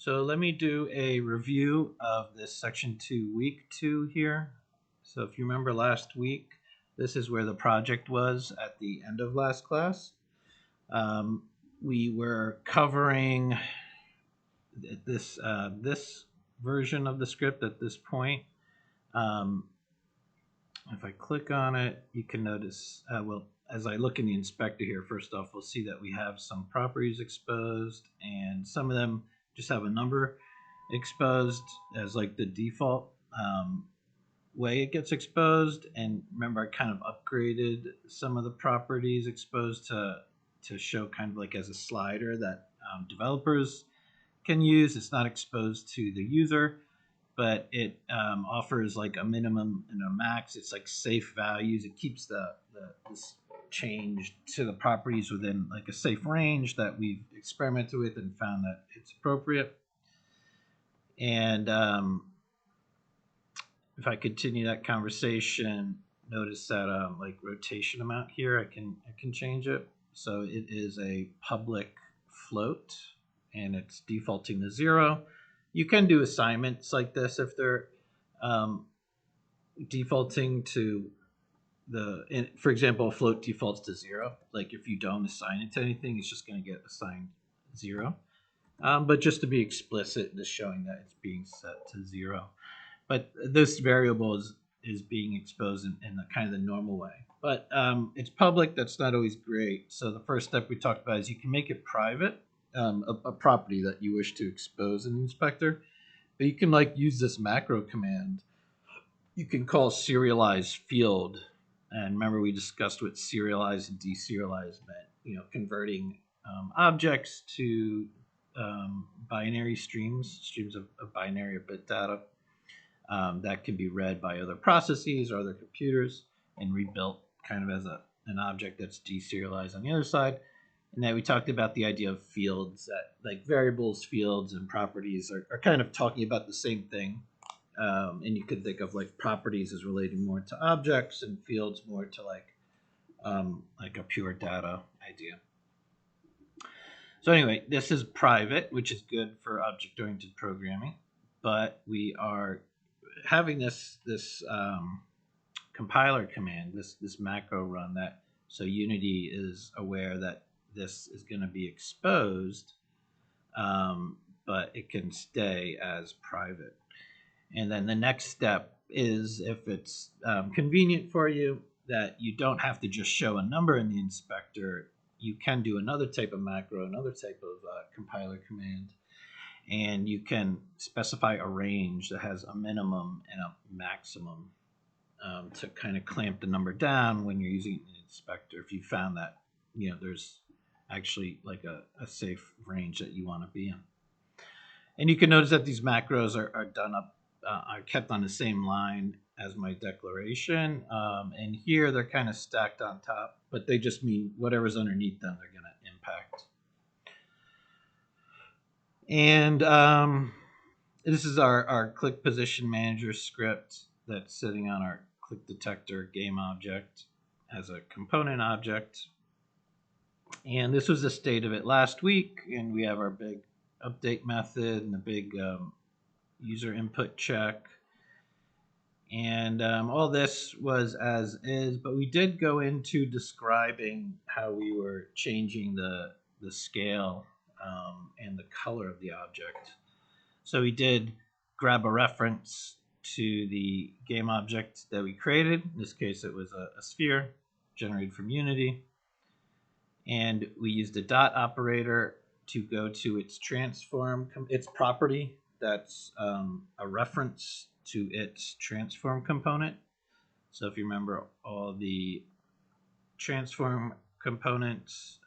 So let me do a review of this Section 2, Week 2 here. So if you remember last week, this is where the project was at the end of last class. We were covering this version of the script at this point. If I click on it, you can notice, as I look in the inspector here, first off, we'll see that we have some properties exposed, and some of them just have a number exposed as like the default way it gets exposed. And remember, I kind of upgraded some of the properties exposed to show kind of like as a slider that developers can use. It's not exposed to the user, but it offers like a minimum and a max. It's like safe values. It keeps this change to the properties within like a safe range that we've experimented with and found that it's appropriate. And if I continue that conversation, notice that like rotation amount here, I can change it. So it is a public float, and it's defaulting to 0. You can do assignments like this if they're defaulting to for example, float defaults to 0. Like if you don't assign it to anything, it's just going to get assigned 0. But just to be explicit, just showing that it's being set to 0. But this variable is being exposed in the kind of the normal way. But it's public. That's not always great. So the first step we talked about is you can make it private, a property that you wish to expose in the inspector. But you can like use this macro command. You can call serialize field. And remember, we discussed what serialize and deserialize meant. Converting objects to binary streams of binary or bit data that can be read by other processes or other computers and rebuilt kind of as an object that's deserialized on the other side. And then we talked about the idea of fields, that like variables, fields, and properties are kind of talking about the same thing. And you could think of like properties as relating more to objects and fields more to like a pure data idea. So anyway, this is private, which is good for object-oriented programming, but we are having this compiler command, this macro run, that so Unity is aware that this is going to be exposed, but it can stay as private. And then the next step is, if it's convenient for you, that you don't have to just show a number in the inspector. You can do another type of macro, another type of compiler command, and you can specify a range that has a minimum and a maximum to kind of clamp the number down when you're using an inspector, if you found that there's actually like a safe range that you want to be in. And you can notice that these macros are done up, are kept on the same line as my declaration. And here they're kind of stacked on top, but they just mean whatever's underneath them, they're going to impact. And this is our click position manager script that's sitting on our click detector game object as a component object. And this was the state of it last week. And we have our big update method and the big user input check. And all this was as is, but we did go into describing how we were changing the scale and the color of the object. So we did grab a reference to the game object that we created. In this case, it was a sphere generated from Unity. And we used a dot operator to go to its transform, its property that's a reference to its transform component. So if you remember, all the transform components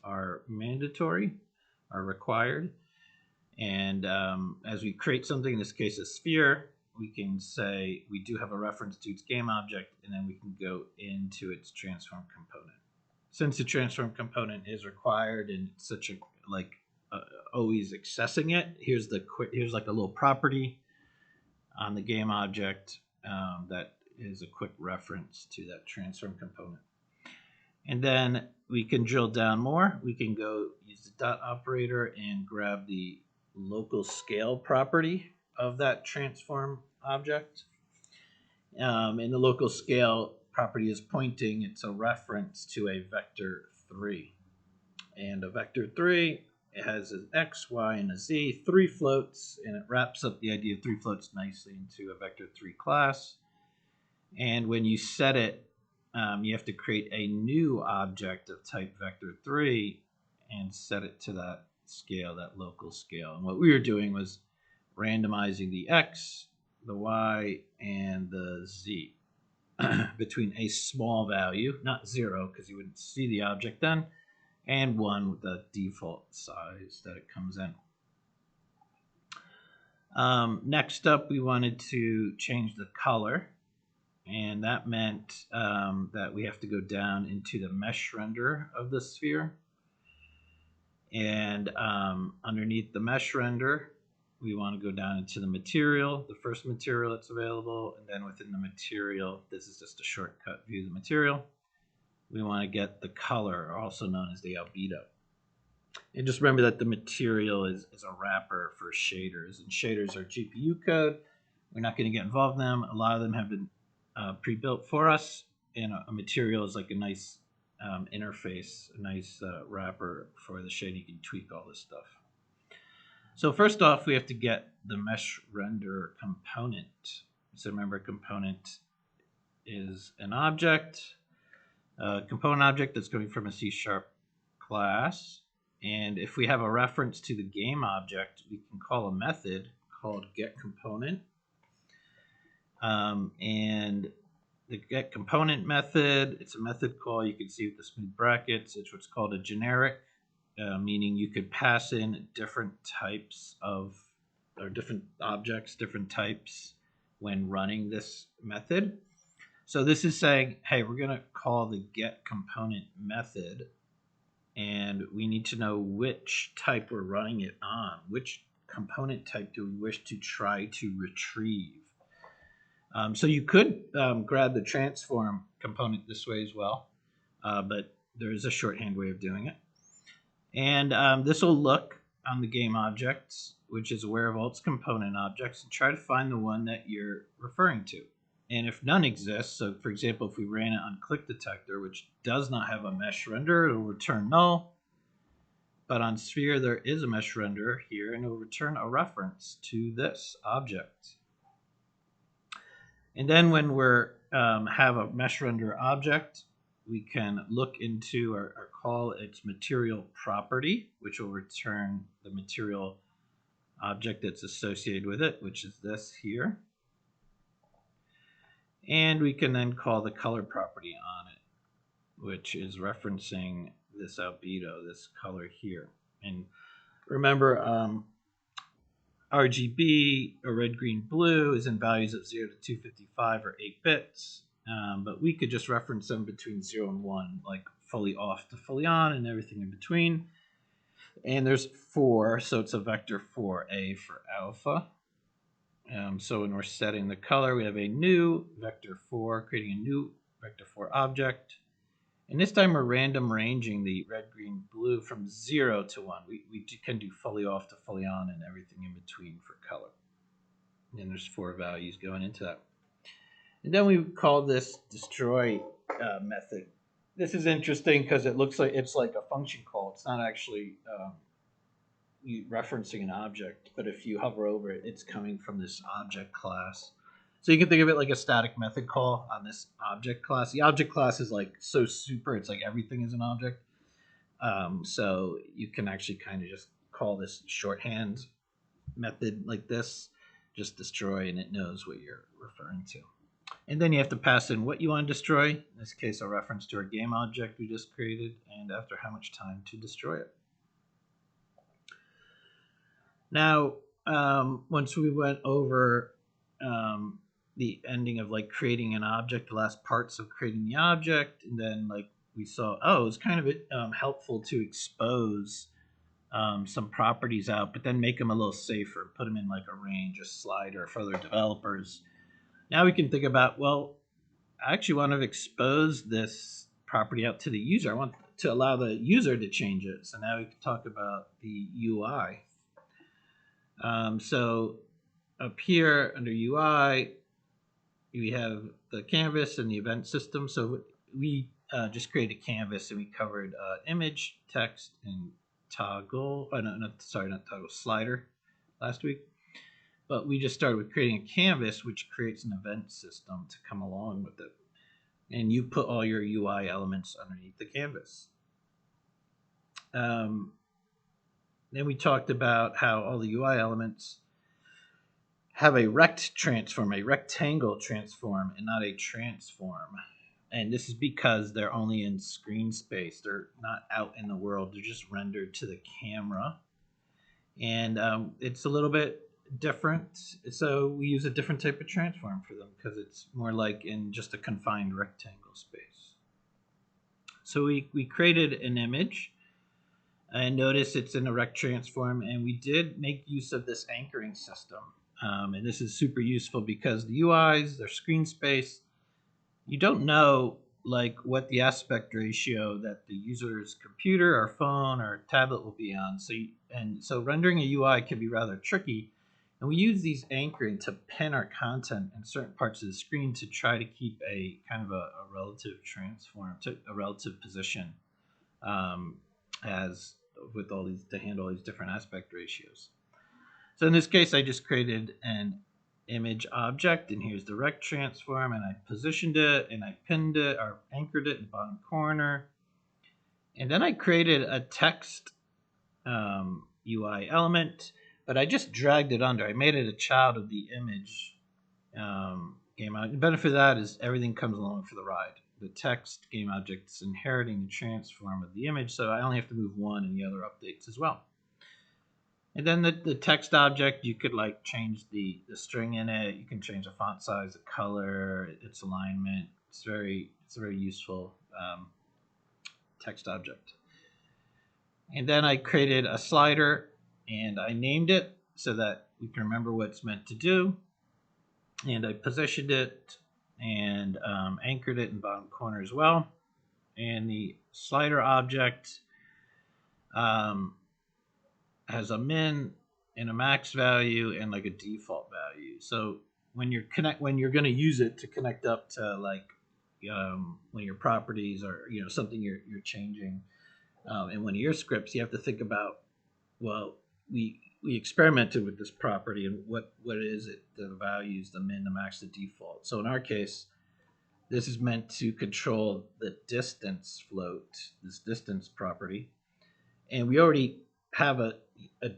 are mandatory, are required. And as we create something, in this case a sphere, we can say we do have a reference to its game object, and then we can go into its transform component. Since the transform component is required and it's such a always accessing it, here's like a little property on the game object that is a quick reference to that transform component. And then we can drill down more. We can go use the dot operator and grab the local scale property of that transform object. And the local scale property is pointing, it's a reference to a vector 3. And a vector 3, it has an x, y, and a z, 3 floats, and it wraps up the idea of 3 floats nicely into a vector 3 class. And when you set it, you have to create a new object of type vector 3 and set it to that scale, that local scale. And what we were doing was randomizing the x, the y, and the z between a small value, not 0 because you wouldn't see the object then, and 1 with the default size that it comes in. Next up, we wanted to change the color, and that meant that we have to go down into the mesh render of the sphere. And underneath the mesh render, we want to go down into the material, the first material that's available, and then within the material, this is just a shortcut view of the material, we want to get the color, also known as the albedo. And just remember that the material is a wrapper for shaders, and shaders are GPU code. We're not going to get involved in them. A lot of them have been pre-built for us, and a material is like a nice interface, a nice wrapper for the shade. You can tweak all this stuff. So first off, we have to get the mesh render component. So remember, a component is an object, a component object that's coming from a C# class. And if we have a reference to the game object, we can call a method called getComponent. And the getComponent method, it's a method call. You can see with the smooth brackets, it's what's called a generic, meaning you could pass in different types of, or different objects, different types when running this method. So this is saying, hey, we're going to call the getComponent method, and we need to know which type we're running it on. Which component type do we wish to try to retrieve? So you could grab the transform component this way as well, but there is a shorthand way of doing it. And this will look on the game objects, which is aware of all its component objects, and try to find the one that you're referring to. And if none exists, so for example, if we ran it on click detector, which does not have a mesh render, it will return null. But on sphere, there is a mesh render here, and it will return a reference to this object. And then when we're have a mesh render object, we can look into or call its material property, which will return the material object that's associated with it, which is this here. And we can then call the color property on it, which is referencing this albedo, this color here. And remember, RGB, or red, green, blue, is in values of 0 to 255 or 8 bits. But we could just reference them between 0 and 1, like fully off to fully on and everything in between. And there's 4, so it's a vector 4A for alpha. So when we're setting the color, we have a new vector 4, creating a new vector 4 object. And this time we're random ranging the red, green, blue from 0 to 1. We can do fully off to fully on and everything in between for color. And there's 4 values going into that. And then we call this destroy method. This is interesting because it looks like it's like a function call. It's not actually referencing an object, but if you hover over it, it's coming from this object class. So you can think of it like a static method call on this object class. The object class is like so super, it's like everything is an object. So you can actually kind of just call this shorthand method like this, just destroy, and it knows what you're referring to. And then you have to pass in what you want to destroy. In this case, a reference to our game object we just created, and after how much time to destroy it. Now, once we went over the ending of like creating an object, the last parts of creating the object, and then like we saw, oh, it's kind of helpful to expose some properties out, but then make them a little safer, put them in like a range, a slider for other developers. Now we can think about, well, I actually want to expose this property out to the user. I want to allow the user to change it. So now we can talk about the UI. So up here under UI, we have the canvas and the event system. So we just created a canvas and we covered image, text, and toggle. Oh, no, not toggle, slider last week. But we just started with creating a canvas, which creates an event system to come along with it. And you put all your UI elements underneath the canvas. Then we talked about how all the UI elements have a rectangle transform, and not a transform. And this is because they're only in screen space. They're not out in the world. They're just rendered to the camera. And it's a little bit different. So we use a different type of transform for them because it's more like in just a confined rectangle space. So we created an image. And notice it's in a rect transform. And we did make use of this anchoring system. And this is super useful because the UIs, their screen space, you don't know like what the aspect ratio that the user's computer or phone or tablet will be on. So rendering a UI can be rather tricky. And we use these anchoring to pin our content in certain parts of the screen to try to keep a kind of a relative transform, to a relative position, as with all these to handle these different aspect ratios. So in this case, I just created an image object, and here's the rect transform, and I positioned it, and I pinned it, or anchored it in the bottom corner. And then I created a text UI element, but I just dragged it under. I made it a child of the image game object. The benefit of that is everything comes along for the ride. The text game object is inheriting the transform of the image, so I only have to move one, and the other updates as well. And then the text object, you could like change the string in it. You can change the font size, the color, its alignment. It's a very useful text object. And then I created a slider and I named it so that we can remember what it's meant to do. And I positioned it and anchored it in the bottom corner as well. And the slider object has a min and a max value and like a default value. So when you're going to use it to connect up to like when your properties or something you're changing in one of your scripts, you have to think about, well, we experimented with this property and what is it, the values, the min, the max, the default. So in our case, this is meant to control the distance float, this distance property, and we already have a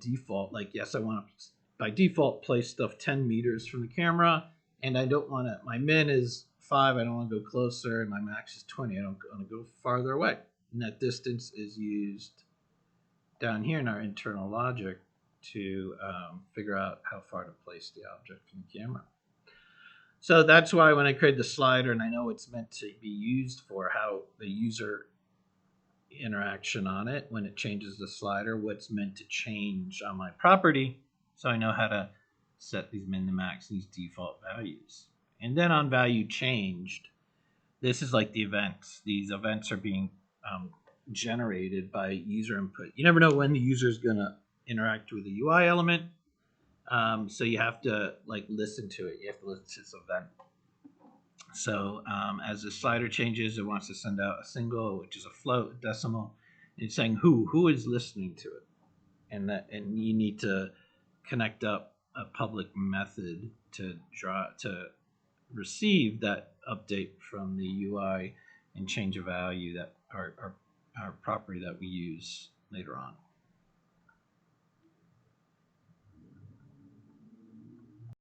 default, like, yes, I want to by default place stuff 10 meters from the camera, and I don't want to, my min is 5, I don't want to go closer, and my max is 20, I don't want to go farther away. And that distance is used down here in our internal logic to figure out how far to place the object from the camera. So that's why when I create the slider, and I know it's meant to be used for how the user interaction on it when it changes the slider, what's meant to change on my property, so I know how to set these min to max, these default values. And then on value changed, this is like the events. These events are being generated by user input. You never know when the user is going to interact with the UI element, so you have to like listen to it. You have to listen to this event. So as the slider changes, it wants to send out a single, which is a float, a decimal. It's saying who is listening to it, and you need to connect up a public method to receive that update from the UI and change a value that our property that we use later on.